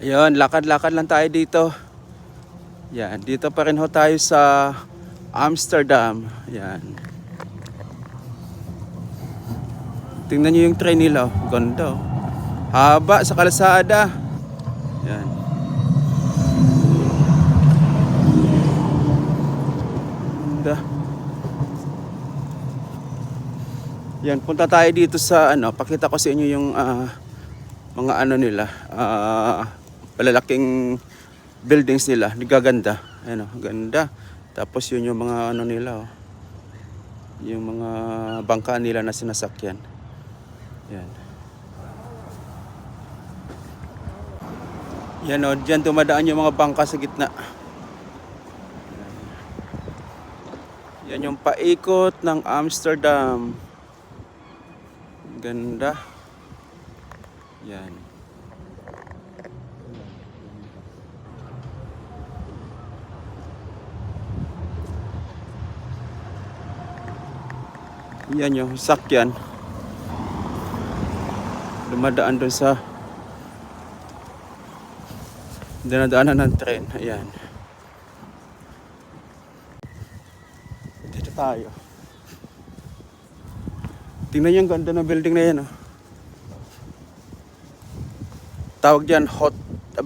Ayun, lakad-lakad lang tayo dito. Yan, dito pa rin ho tayo sa Amsterdam. Yan. Tingnan nyo yung train nila. Ganda oh. Haba sa kalsada. Yan. Ganda. Yan, punta tayo dito sa pakita ko sa inyo yung mga nila, palalaking buildings nila, gaganda. Ayan ganda. Tapos yun yung mga nila, yung mga bangka nila na sinasakyan. Yan. Yan diyan dumadaan yung mga bangka sa gitna. Yan yung paikot ng Amsterdam. Ganda. Yan. Yan yung sakyan. Dumadaan doon sa dinadaanan ng tren. Ayan. Dito tayo. Tingnan yung ganda ng building na yan. Tawag dyan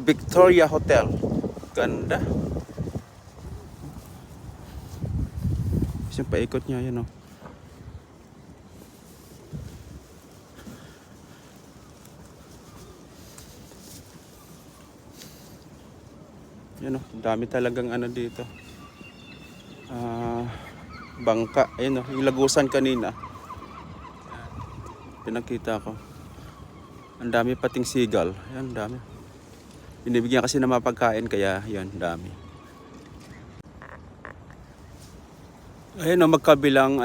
Victoria Hotel. Ganda. Yung paikot niya yan Yan dami talagang dito. Bangka. Ayun yung lagusan kanina. Pinakita ko. Ang dami pating seagull. Ayan, dami. Binibigyan kasi na mapagkain kaya yun, dami. Ayun magkabilang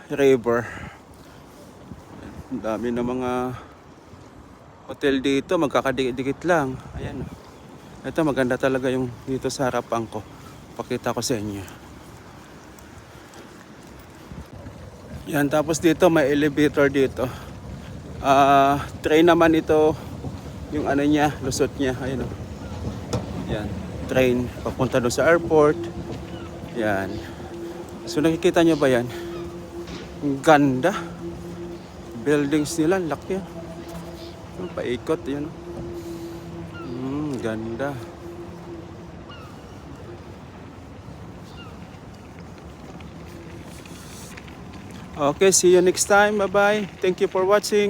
river. Ang dami ng mga hotel dito, magkakadikit lang. Ayan. Ito maganda talaga yung dito sa harapan ko. Pakita ko sa inyo. Yan, tapos dito may elevator dito. Train naman ito. Yung niya, lusot niya. Ayun Yan, train papunta doon sa airport. Yan. So nakikita nyo ba yan? Ang ganda. Buildings nila, laki. Paikot yun. Ganda. Okay, see you next time. Bye-bye. Thank you for watching.